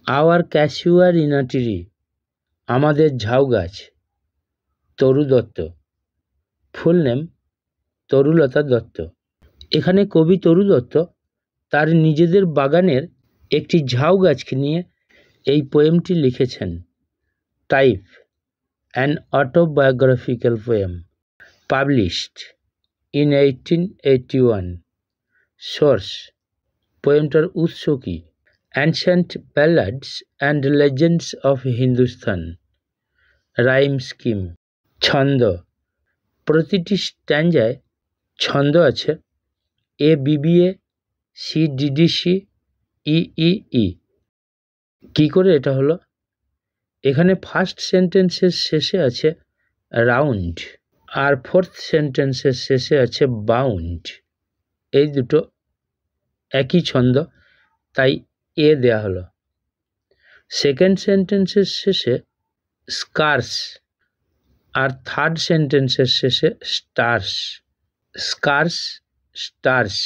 Hour casuarina tree, আমাদের ঝাউ গাছ, তরু দত্ত। ফুল নেম তরুলতা দত্ত। এখানে কবি তরু দত্ত তার নিজেদের বাগানের একটি ঝাউ গাছকে নিয়ে এই পোয়েমটি লিখেছেন। Type an autobiographical poem, published in 1881। Source, পোয়েমটার উৎস কি? Ancient ballads and legends of Hindustan. Rhyme scheme, ছন্দ, প্রতিটি স্ট্যাঞ্জায় ছন্দ আছে ABBA CDDC EEE। কি করে এটা হলো? এখানে ফার্স্ট সেন্টেন্সের শেষে আছে রাউন্ড আর ফোর্থ সেন্টেন্সের শেষে আছে বাউন্ড। এই দুটো একই ছন্দ, তাই এ দেয়া হলো। সেকেন্ড সেন্টেন্সের শেষে স্কার্স আর থার্ড সেন্টেন্সের শেষে স্টার্স। স্কার্স স্টার্স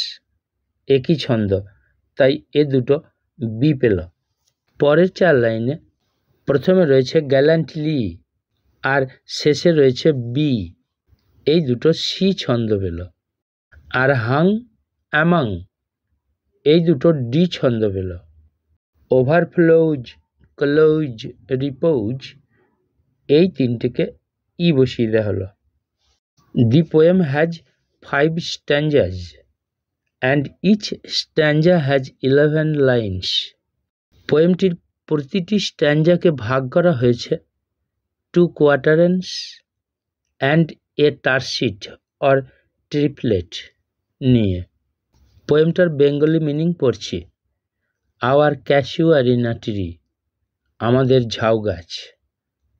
একই ছন্দ, তাই এ দুটো বি পেল। পরের 4 লাইনে প্রথমে রয়েছে গ্যালান্টলি আর শেষে রয়েছে বি, এই দুটো সি ছন্দ পেল। আর হাং অ্যামাং এই দুটো ডি ছন্দ পেল। ওভারফ্লোজ, ক্লোজ, রিপোজ এই তিনটেকে ই বসিয়ে দেওয়া হলো। The poem has 5 stanzas and each stanza has 11 lines. পোয়েমটির প্রতিটি স্ট্যাঞ্জাকে ভাগ করা হয়েছে 2 quatrains and a tercet or triplet নিয়ে। পোয়েমটার বেঙ্গলি মিনিং পড়ছি। Our casuarina tree, আমাদের ঝাউ গাছ,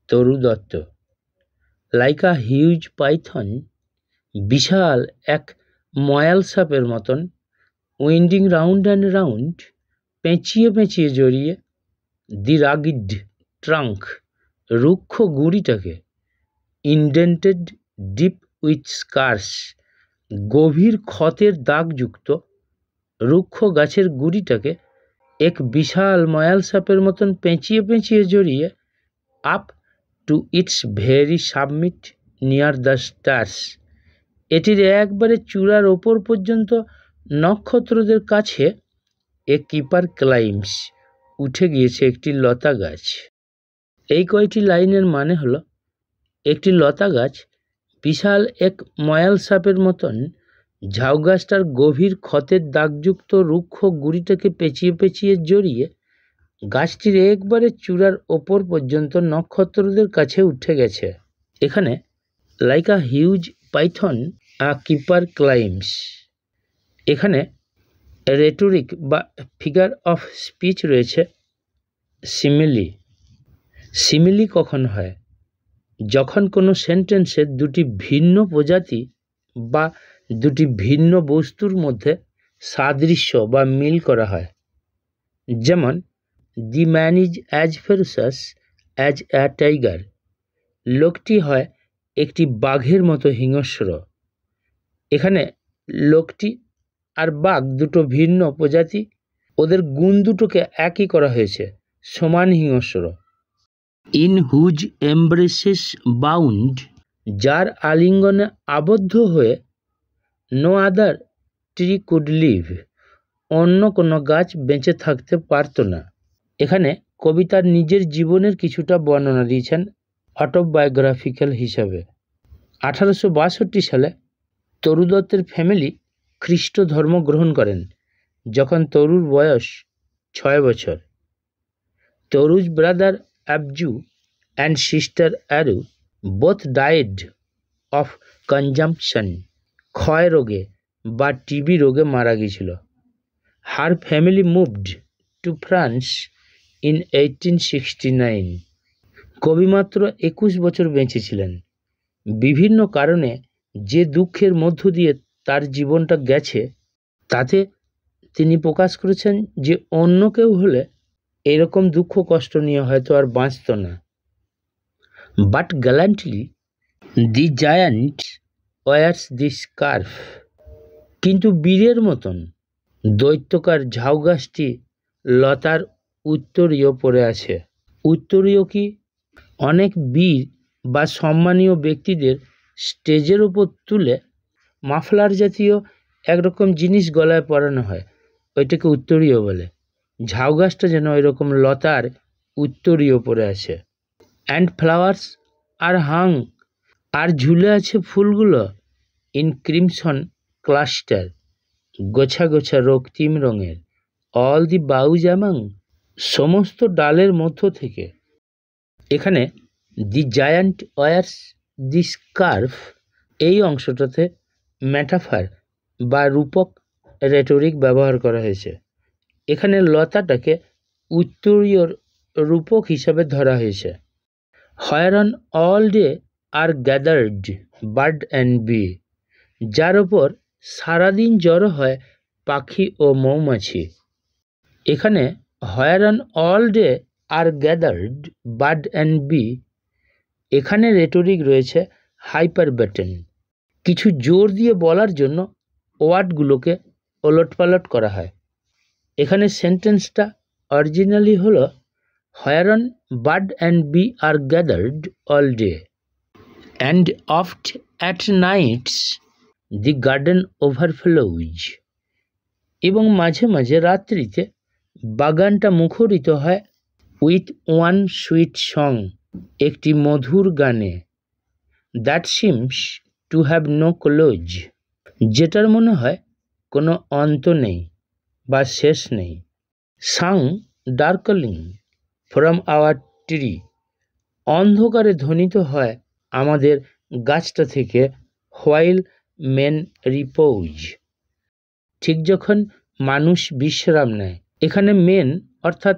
Toru Dutt. Like a huge python, বিশাল এক ময়াল সাপের মতন, উইন্ডিং রাউন্ড অ্যান্ড রাউন্ড, পেঁচিয়ে পেঁচিয়ে জড়িয়ে, দি রাগিড ট্রাঙ্ক রুক্ষ গুঁড়িটাকে, ইনডেন্টেড ডিপ উইথ স্কার্স গভীর ক্ষতের দাগযুক্ত রুক্ষ গাছের গুঁড়িটাকে এক বিশাল ময়াল সাপের মতন পেঁচিয়ে পেঁচিয়ে জড়িয়ে, up to its very submit near the stars, এটির একবারে চূড়ার ওপর পর্যন্ত নক্ষত্রদের কাছে এ কিপার ক্লাইম্বস উঠে গিয়েছে একটি লতা গাছ। এই কয়টি লাইনের মানে হলো, একটি লতা গাছ বিশাল এক ময়াল সাপের মতন ঝাউ গাছটার গভীর ক্ষতের দাগযুক্ত রুক্ষ গুঁড়িটাকে পেঁচিয়ে পেঁচিয়ে জড়িয়ে গাছটির একবারে চূড়ার ওপর পর্যন্ত নক্ষত্রদের কাছে উঠে গেছে। এখানে like a huge Python a keeper ক্লাইম্বস, এখানে রেটোরিক বা ফিগার অফ স্পিচ রয়েছে সিমিলি। সিমিলি কখন হয়? যখন কোনো সেন্টেন্সে দুটি ভিন্ন প্রজাতি বা দুটি ভিন্ন বস্তুর মধ্যে সাদৃশ্য বা মিল করা হয়। যেমন, the man is as ferocious as a tiger, লোকটি হয় একটি বাঘের মতো হিংস্র। এখানে লোকটি আর বাঘ দুটো ভিন্ন প্রজাতি, ওদের গুণ দুটোকে একই করা হয়েছে, সমান হিংস্র। ইন হুজ এমব্রেসেস বাউন্ড, যার আলিঙ্গনে আবদ্ধ হয়ে, no other tree could live, অন্য কোনো গাছ বেঁচে থাকতে পারত না। এখানে কবিতার নিজের জীবনের কিছুটা বর্ণনা দিয়েছেন অটোবায়োগ্রাফিক্যাল হিসাবে। 1862 সালে তরু দত্তের ফ্যামিলি খ্রিস্ট ধর্ম গ্রহণ করেন যখন তরুর বয়স 6 বছর। Toru's brother Abju and sister Aru both died of consumption, ক্ষয় রোগে বা টিবি রোগে মারা গিয়েছিল। Her family moved to France in 1869। কবি মাত্র 21 বছর বেঁচে ছিলেন। বিভিন্ন কারণে যে দুঃখের মধ্য দিয়ে তার জীবনটা গেছে, তাতে তিনি প্রকাশ করেছেন যে অন্য কেউ হলে এরকম দুঃখ কষ্ট নিয়ে হয়তো আর বাঁচত না। But gallantly the giant wears the scarf, কিন্তু বীরের মতন দৈত্যকার ঝাউ গাছটি লতার উত্তরীয় পরে আছে। উত্তরীয় কি? অনেক বীর বা সম্মানীয় ব্যক্তিদের স্টেজের উপর তুলে মাফলার জাতীয় একরকম জিনিস গলায় পরানো হয়, ওইটাকে উত্তরীয় বলে। ঝাউ গাছটা যেন ওইরকম লতার উত্তরীয় পরে আছে। অ্যান্ড ফ্লাওয়ার্স আর হাং, আর ঝুলে আছে ফুলগুলো ইন ক্রিমসন ক্লাস্টার, গোছা গোছা রক্তিম রঙের। অল দি বাউজ অ্যামাং, সমস্ত ডালের মধ্য থেকে। এখানে দি জায়ান্ট ওয়ার্স দি স্কার্ফ, এই অংশটাতে ম্যাটাফার বা রূপক রেটরিক ব্যবহার করা হয়েছে। এখানে লতাটাকে উত্তরীয় রূপক হিসাবে ধরা হয়েছে। Where on all day are gathered bird and bee, যার ওপর সারাদিন জড়ো হয় পাখি ও মৌমাছি। এখানে where on all day are gathered bird and bee, এখানে রেটরিক রয়েছে হাইপারবেটেন। কিছু জোর দিয়ে বলার জন্য ওয়ার্ডগুলোকে ওলটপালট করা হয়। এখানে সেন্টেন্সটা অরিজিনালি হলো where on bird and bee are gathered all day and oft at nights the garden overflows, এবং মাঝে মাঝে রাত্রিতে বাগানটা মুখরিত হয় উইথ ওয়ান সুইট সং, একটি মধুর গানে। That seems to have no close, যেটার মনে হয় কোনো অন্ত নেই বা শেষ নেই। Sang darkling from our tree, অন্ধকারে ধ্বনিত হয় আমাদের গাছটা থেকে। হোয়াইল মেন রিপোজ, ঠিক যখন মানুষ বিশ্রাম নেয়। এখানে মেন অর্থাৎ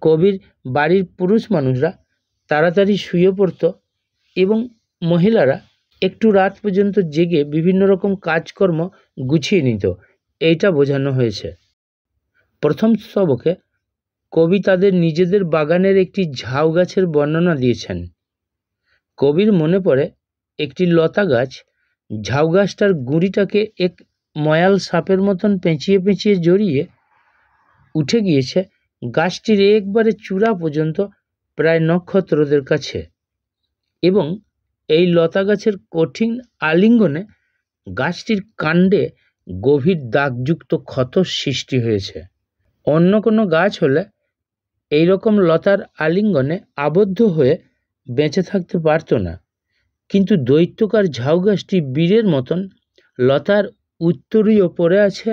কবির বাড়ির পুরুষ মানুষরা তাড়াতাড়ি শুয়ে পড়ত এবং মহিলারা একটু রাত পর্যন্ত জেগে বিভিন্ন রকম কাজকর্ম গুছিয়ে নিত, এইটা বোঝানো হয়েছে। প্রথম স্তবকে কবি তাদের নিজেদের বাগানের একটি ঝাউ গাছের বর্ণনা দিয়েছেন। কবির মনে পড়ে একটি লতা গাছ, ঝাউ গাছটার গুঁড়িটাকে এক ময়াল সাপের মতন পেঁচিয়ে পেঁচিয়ে জড়িয়ে উঠে গিয়েছে গাছটির একবারে চূড়া পর্যন্ত, প্রায় নক্ষত্রদের কাছে, এবং এই লতা গাছের কঠিন আলিঙ্গনে গাছটির কাণ্ডে গভীর দাগযুক্ত ক্ষত সৃষ্টি হয়েছে। অন্য কোনো গাছ হলে এইরকম লতার আলিঙ্গনে আবদ্ধ হয়ে বেঁচে থাকতে পারত না, কিন্তু দৈত্যকার ঝাউ গাছটি বীরের মতন লতার উত্তরীয় পড়ে আছে,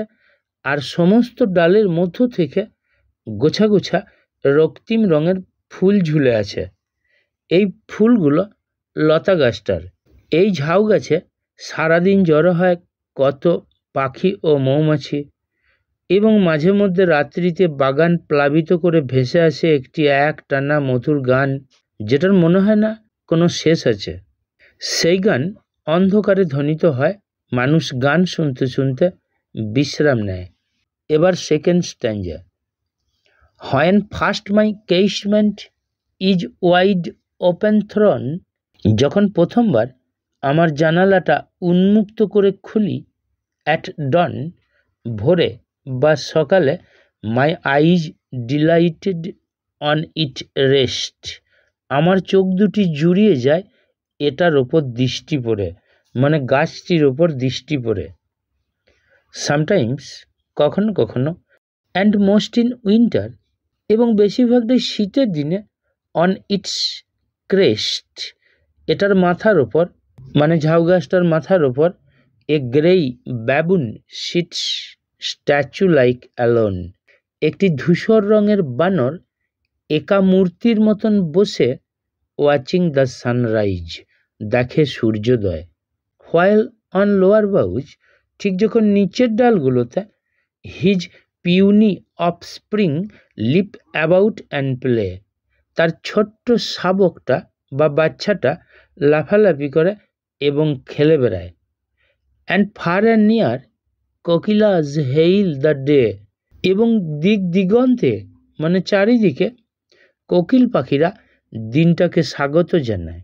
আর সমস্ত ডালের মধ্য থেকে গোছা গোছা রক্তিম রঙের ফুল ঝুলে আছে। এই ফুলগুলো লতা গাছটার। এই ঝাউ গাছে সারাদিন জড়ো হয় কত পাখি ও মৌমাছি, এবং মাঝে মধ্যে রাত্রিতে বাগান প্লাবিত করে ভেসে আসে একটি একটানা মধুর গান, যেটার মনে হয় না কোনো শেষ আছে। সেই গান অন্ধকারে ধ্বনিত হয়, মানুষ গান শুনতে শুনতে বিশ্রাম নেয়। এবার second stanza. When first my casement is wide open thrown, যখন প্রথমবার আমার জানালাটা উন্মুক্ত করে খুলি, অ্যাট ডন, ভোরে বা সকালে, মাই আইজ ডিলাইটেড অন ইট রেস্ট, আমার চোখ দুটি জুড়িয়ে যায় এটার ওপর দৃষ্টি পড়ে, মানে গাছটির ওপর দৃষ্টি পড়ে। সামটাইমস, কখনো কখনো, অ্যান্ড মোস্ট ইন উইন্টার, এবং বেশিরভাগটাই শীতের দিনে, অন ইটস ক্রেস্ট, এটার মাথার ওপর, মানে ঝাউ গাছটার মাথার ওপর, a grey baboon sits statue like alone, একটি ধূসর রঙের বানর একা মূর্তির মতন বসে ওয়াচিং দ্য সানরাইজ, দেখে সূর্যোদয়। হোয়াইল অন লোয়ার বাউজ, ঠিক যখন নিচের ডালগুলোতে, his puny offspring leap about and play, তার ছোট্ট শাবকটা বা বাচ্চাটা লাফালাফি করে এবং খেলে বেড়ায়। And far and near kokilas hail the day, এবং দিক দিগন্তে, মানে চারিদিকে, কোকিল পাখিরা দিনটাকে স্বাগত জানায়।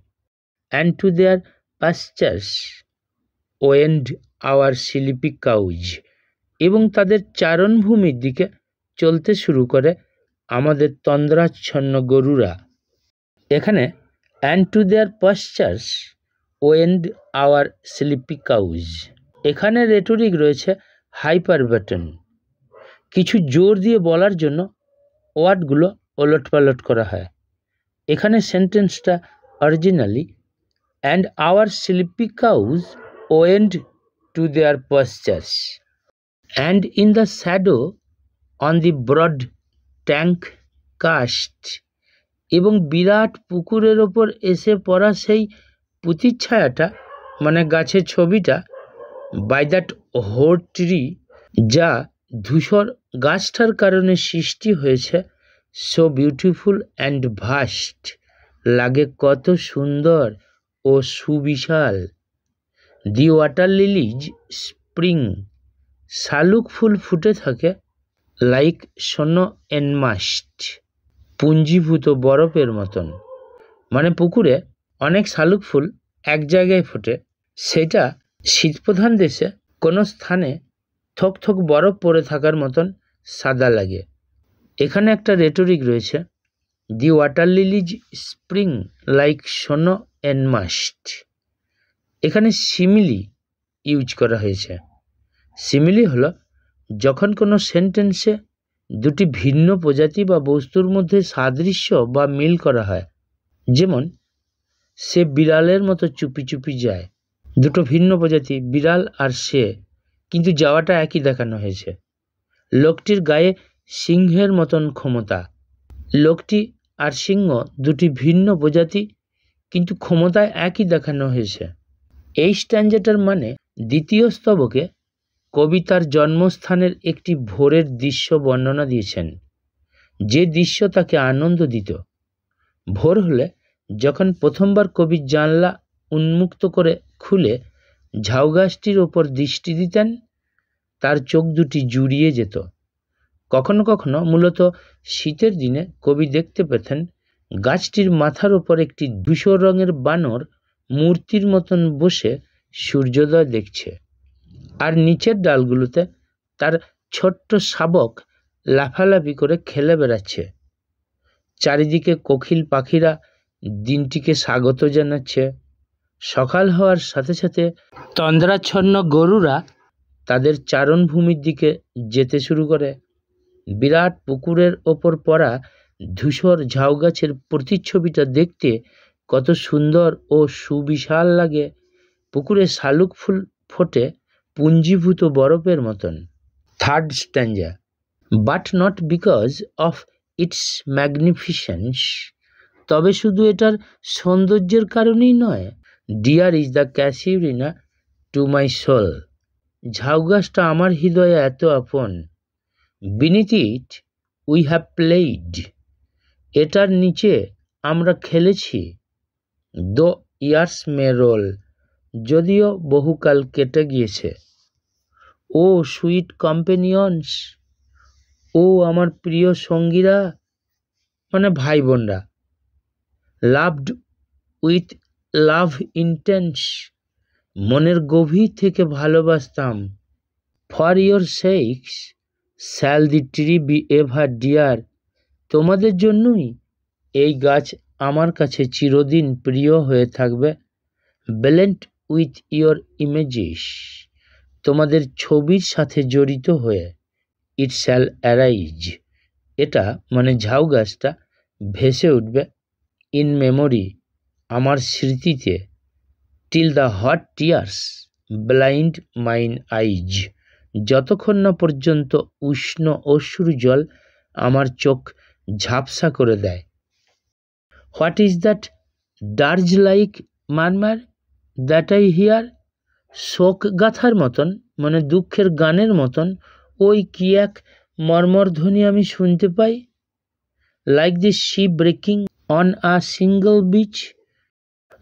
And to their pastures wend our sleepy cows, এবং তাদের চারণভূমির দিকে চলতে শুরু করে আমাদের তন্দ্রাচ্ছন্ন গরুরা। এখানে and to their pastures wend our sleepy cows. এখানে রেটরিক রয়েছে হাইপার বাটন। কিছু জোর দিয়ে বলার জন্য ওয়ার্ডগুলো ওলটপালট করা হয়। এখানে সেন্টেন্সটা originally and our sleepy cows wend to their pastures and in the shadow on the broad tank cast. এবং বিরাট পুকুরের ওপর এসে পড়া সেই পুতিচ্ছায়াটা মানে গাছের ছবিটা, বাই দ্যাট হোর ট্রি, যা ধূসর গাছটার কারণে সৃষ্টি হয়েছে, সো বিউটিফুল অ্যান্ড ভাস্ট, লাগে কত সুন্দর ও সুবিশাল। দি ওয়াটার লিলিজ স্প্রিং, শালুক ফুল ফুটে থাকে, লাইক সোনো এনমাস্ট, পুঞ্জীভূত বরফের মতন। মানে পুকুরে অনেক শালুক ফুল এক জায়গায় ফোটে, সেটা শীতপ্রধান দেশে কোনো স্থানে থক থক বরফ পড়ে থাকার মতন সাদা লাগে। এখানে একটা রেটরিক রয়েছে, the water lilies spring like snow enmassed. এখানে সিমিলি ইউজ করা হয়েছে। সিমিলি হলো যখন কোনো সেন্টেন্সে দুটি ভিন্ন প্রজাতি বা বস্তুর মধ্যে সাদৃশ্য বা মিল করা হয়। যেমন, সে বিড়ালের মতো চুপি চুপি যায়। দুটো ভিন্ন প্রজাতি, বিড়াল আর সে, কিন্তু যাওয়াটা একই দেখানো হয়েছে। লোকটির গায়ে সিংহের মতন ক্ষমতা। লোকটি আর সিংহ দুটি ভিন্ন প্রজাতি, কিন্তু ক্ষমতায় একই দেখানো হয়েছে। এই স্ট্যাঞ্জাটার মানে দ্বিতীয় স্তবকে কবি তার জন্মস্থানের একটি ভোরের দৃশ্য বর্ণনা দিয়েছেন, যে দৃশ্য তাকে আনন্দ দিত। ভোর হলে যখন প্রথমবার কবি জানলা উন্মুক্ত করে খুলে ঝাউগাছটির ওপর দৃষ্টি দিতেন, তার চোখ দুটি জুড়িয়ে যেত। কখনো কখনো, মূলত শীতের দিনে, কবি দেখতে পেতেন গাছটির মাথার ওপর একটি ধূসর রঙের বানর মূর্তির মতন বসে সূর্যোদয় দেখছে, আর নিচের ডালগুলোতে তার ছোট্ট শাবক লাফালাফি করে খেলে বেড়াচ্ছে। চারিদিকে কোকিল পাখিরা দিনটিকে স্বাগত জানাচ্ছে। সকাল হওয়ার সাথে সাথে তন্দ্রাচ্ছন্ন গরুরা তাদের চারণভূমির দিকে যেতে শুরু করে। বিরাট পুকুরের ওপর পড়া ধূসর ঝাউগাছের প্রতিচ্ছবিটা দেখতে কত সুন্দর ও সুবিশাল লাগে। পুকুরে শালুক ফুল ফোটে পুঞ্জীভূত বরফের মতন। Third stanza, but not because of its magnificence, তবে শুধু এটার সৌন্দর্যের কারণেই নয়। Dear is the casuarina to my soul, ঝাউগাছটা আমার হৃদয়ে এত আপন। Beneath it we have played, এটার নিচে আমরা খেলেছি। দো ইয়ার্স মে রোল, যদিও বহুকাল কেটে গিয়েছে। ও সুইট কম্পেনিয়নস, ও আমার প্রিয় সঙ্গীরা, মানে ভাই বোনরা। লাভড উইথ লাভ ইন্টেন্স, মনের গভীর থেকে ভালোবাসতাম। For your sakes shall the tree be ever dear, তোমাদের জন্যই এই গাছ আমার কাছে চিরদিন প্রিয় হয়ে থাকবে। ব্লেন্ড উইথ ইয়োর ইমেজেস, তোমাদের ছবির সাথে জড়িত হয়ে। ইট শ্যাল অ্যারাইজ, এটা মানে ঝাউ গাছটা ভেসে উঠবে। ইন মেমোরি, আমার স্মৃতিতে। Till the hot tears blind mine eyes, যতক্ষণ না পর্যন্ত উষ্ণ অশ্রু জল আমার চোখ ঝাপসা করে দেয়। What is that dirge like murmur that I hear, শোক গাথার মতন, মানে দুঃখের গানের মতন ওই কি এক মর্মরধ্বনি আমি শুনতে পাই। Like the sea breaking on a shingle beach,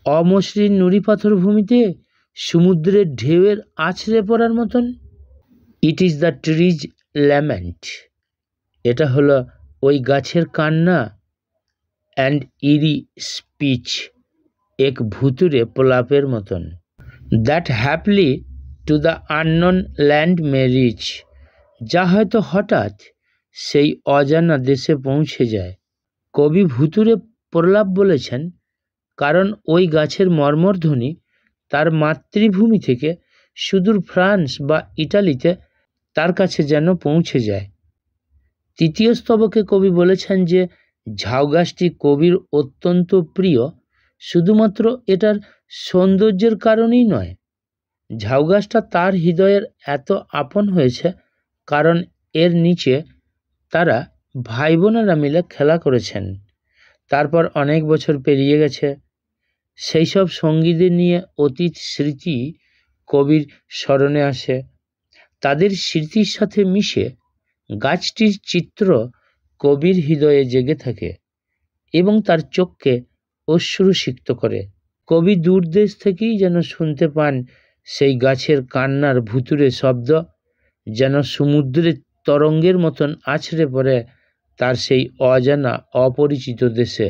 অমসৃণ নুড়ি পাথর ভূমিতে সমুদ্রের ঢেউয়ের আছড়ে পড়ার মতন। It is the tree's lament, এটা হলো ওই গাছের কান্না। অ্যান্ড ইরি স্পিচ, এক ভুতুরে প্রলাপের মতন। That haply to the unknown land may reach, যা হয়তো হঠাৎ সেই অজানা দেশে পৌঁছে যায়। কবি ভুতুড়ে প্রলাপ বলেছেন, কারণ ওই গাছের মর্মরধ্বনি তার মাতৃভূমি থেকে সুদূর ফ্রান্স বা ইটালিতে তার কাছে যেন পৌঁছে যায়। তৃতীয় স্তবকে কবি বলেছেন যে ঝাউ গাছটি কবির অত্যন্ত প্রিয়, শুধুমাত্র এটার সৌন্দর্যের কারণেই নয়। ঝাউ গাছটা তার হৃদয়ের এত আপন হয়েছে কারণ এর নিচে তারা ভাই বোনেরা মিলে খেলা করেছেন। তারপর অনেক বছর পেরিয়ে গেছে, সেই সব সঙ্গীদের নিয়ে অতীত স্মৃতি কবির স্মরণে আসে। তাদের স্মৃতির সাথে মিশে গাছটির চিত্র কবির হৃদয়ে জেগে থাকে এবং তার চোখকে অশ্রুসিক্ত করে। কবি দূরদেশ থেকেই যেন শুনতে পান সেই গাছের কান্নার ভুতুড়ে শব্দ, যেন সমুদ্রের তরঙ্গের মতন আছড়ে পড়ে তার সেই অজানা অপরিচিত দেশে।